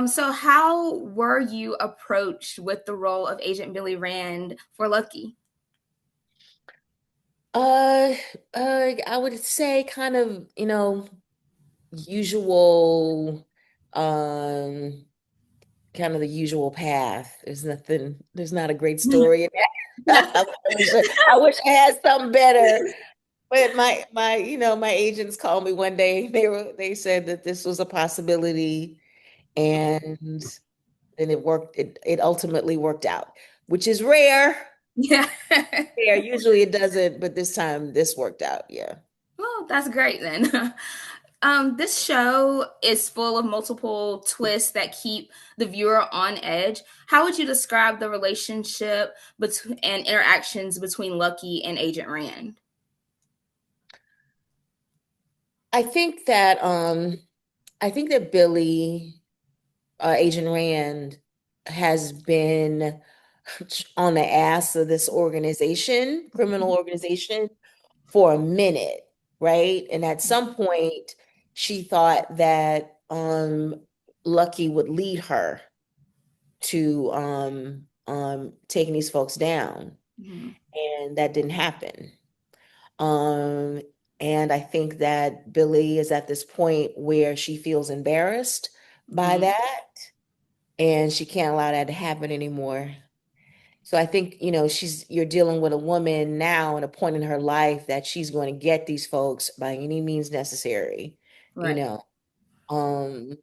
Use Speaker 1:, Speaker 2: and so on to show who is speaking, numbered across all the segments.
Speaker 1: So how were you approached with the role of Agent Billy Rand for Lucky?
Speaker 2: Uh, I would say kind of, usual, um, kind of the usual path. There's not a great story in that. I wish I had something better. But my agents called me one day. They said that this was a possibility, and then it worked. It ultimately worked out, which is rare.
Speaker 1: Yeah.
Speaker 2: Yeah, usually it doesn't, but this worked out. Yeah.
Speaker 1: Well, that's great then. This show is full of multiple twists that keep the viewer on edge. How would you describe the relationship between and interactions between Lucky and Agent Rand?
Speaker 2: I think that um I think that Billy, Agent Rand, has been on the ass of this organization, criminal organization, for a minute, right? And at some point, she thought that Lucky would lead her to taking these folks down,
Speaker 1: Mhm.
Speaker 2: and that didn't happen. Um, and I think that Billy is at this point where she feels embarrassed by
Speaker 1: Mhm.
Speaker 2: that, and she can't allow that to happen anymore. So I think, you're dealing with a woman now at a point in her life that she's going to get these folks by any means necessary, you
Speaker 1: Right.
Speaker 2: know. Um,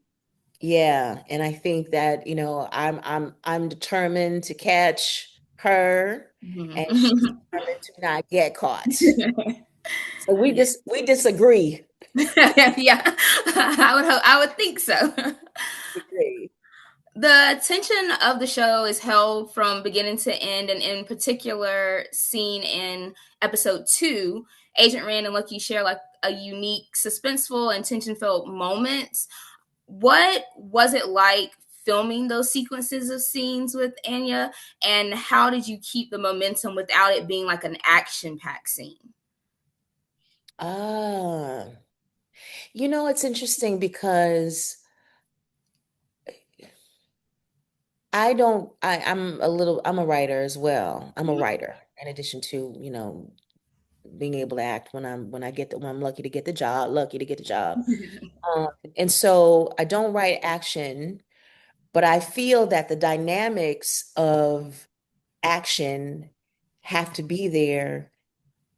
Speaker 2: yeah, and I think that, I'm determined to catch her, and she's
Speaker 1: Mhm.
Speaker 2: determined to not get caught. So we
Speaker 1: Yeah.
Speaker 2: just we disagree.
Speaker 1: Yeah, I would think so.
Speaker 2: Agree.
Speaker 1: The tension of the show is held from beginning to end, and in particular, seen in episode two, Agent Rand and Lucky share like a unique, suspenseful, and tension-filled moments. What was it like filming those sequences of scenes with Anya, and how did you keep the momentum without it being like an action-packed scene?
Speaker 2: Ah, it's interesting because I'm a writer as well. I'm a
Speaker 1: Mhm.
Speaker 2: writer in addition to, being able to act when I'm lucky to get the job, lucky to get the job. Um, and so I don't write action, but I feel that the dynamics of action have to be there,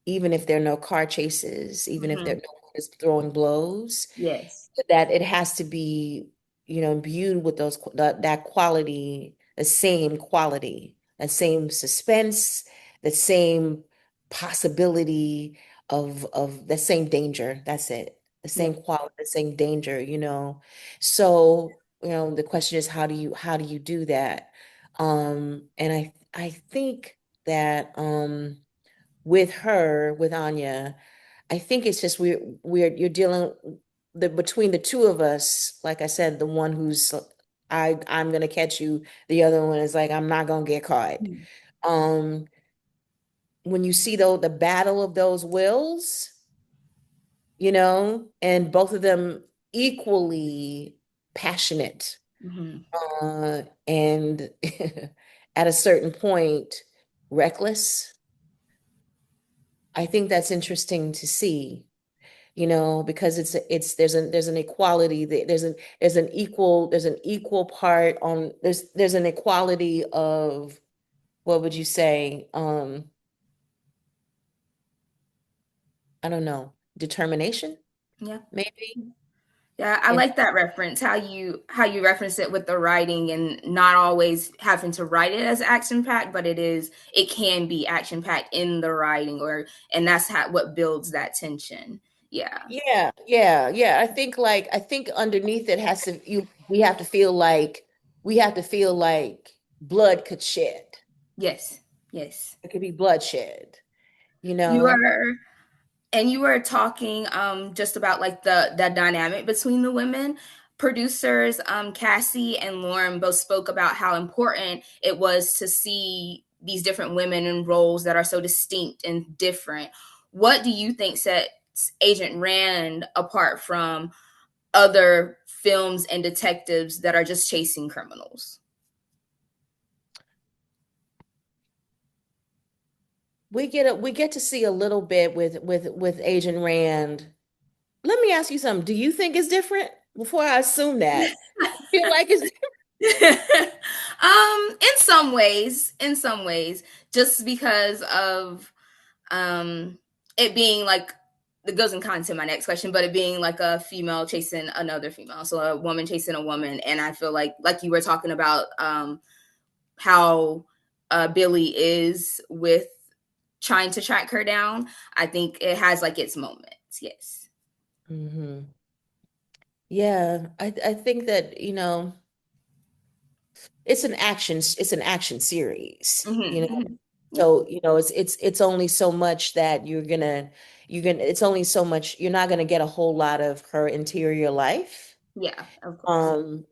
Speaker 2: even if there are no car chases, even if there
Speaker 1: Mhm.
Speaker 2: no one is throwing blows,
Speaker 1: Yes.
Speaker 2: that it has to be, imbued with that quality, the same quality, that same suspense, the same possibility of the same danger. That's it. The
Speaker 1: Yeah.
Speaker 2: same quality, the same danger. So, the question is how do you do that? And I think that with Anya, I think it's just you're dealing between the two of us, like I said, the one who's I'm gonna catch you, the other one is like, I'm not gonna get caught.
Speaker 1: Mhm.
Speaker 2: Um, when you see though the battle of those wills, and both of them equally passionate,
Speaker 1: Mhm.
Speaker 2: and at a certain point, reckless. I think that's interesting to see, because there's an equality, there's an equal part on there's an equality of, what would you say, I don't know, determination,
Speaker 1: Yeah.
Speaker 2: maybe.
Speaker 1: Yeah, I
Speaker 2: And
Speaker 1: like that reference. How you reference it with the writing and not always having to write it as action packed, but it can be action packed in the writing and that's what builds that tension. Yeah.
Speaker 2: yeah, yeah, yeah. I think underneath it has to you we have to feel like blood could shed.
Speaker 1: Yes. Yes.
Speaker 2: It could be bloodshed, you
Speaker 1: You
Speaker 2: know?
Speaker 1: are and you were talking just about like the dynamic between the women. Producers Cassie and Lauren both spoke about how important it was to see these different women in roles that are so distinct and different. What do you think sets Agent Rand apart from other films and detectives that are just chasing criminals.
Speaker 2: We get to see a little bit with Agent Rand. Let me ask you something. Do you think it's different? Before I assume that, you feel like it's
Speaker 1: In some ways, just because of um it being like, it goes in kind to my next question, but it being like a female chasing another female, so a woman chasing a woman. And I feel like you were talking about how Billy is with trying to track her down. I think it has like its moments. Yes.
Speaker 2: hmm Yeah, I think that, it's an action series,
Speaker 1: Mm-hmm, mm-hmm. Yeah.
Speaker 2: So, it's only so much that it's only so much you're not gonna get a whole lot of her interior life.
Speaker 1: Yeah, of course.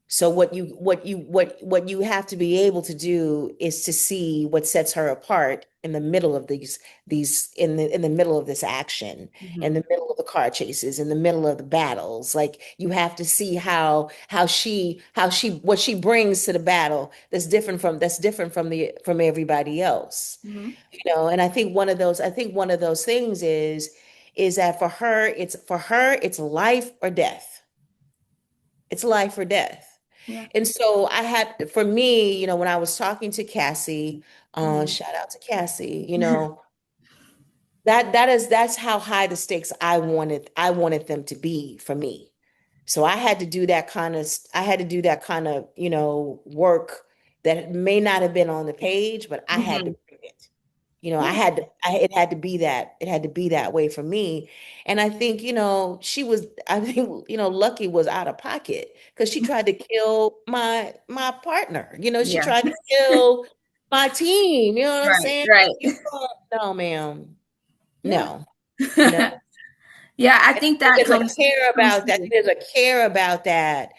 Speaker 2: So what you have to be able to do is to see what sets her apart in the middle of these in the middle of this action, in
Speaker 1: Mm-hmm.
Speaker 2: the middle of the car chases, in the middle of the battles. Like you have to see how she what she brings to the battle that's different from everybody else.
Speaker 1: Mm-hmm.
Speaker 2: And I think one of those things is that for her it's life or death. It's life or death.
Speaker 1: Yeah.
Speaker 2: And so for me, when I was talking to Cassie,
Speaker 1: Mm-hmm.
Speaker 2: shout out to Cassie, that's how high the stakes I wanted them to be for me. So I had to do that kind of, work that may not have been on the page, but I had to
Speaker 1: Mm-hmm.
Speaker 2: bring it. It had to be that way for me. And I think, I think, Lucky was out of pocket because she tried to kill my partner. She
Speaker 1: Yeah.
Speaker 2: tried to kill my team. You know what I'm
Speaker 1: Right.
Speaker 2: saying?
Speaker 1: Right.
Speaker 2: No, ma'am.
Speaker 1: Yeah.
Speaker 2: No, no.
Speaker 1: Yeah, I
Speaker 2: And I
Speaker 1: think
Speaker 2: think
Speaker 1: that comes comes through.
Speaker 2: there's a care about that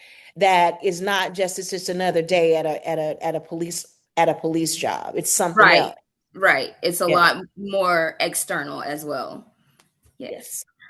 Speaker 2: is not just it's just another day at a police job. It's something
Speaker 1: Right.
Speaker 2: else.
Speaker 1: Right. It's a
Speaker 2: Yeah.
Speaker 1: lot more external as well. Yes.
Speaker 2: Yes.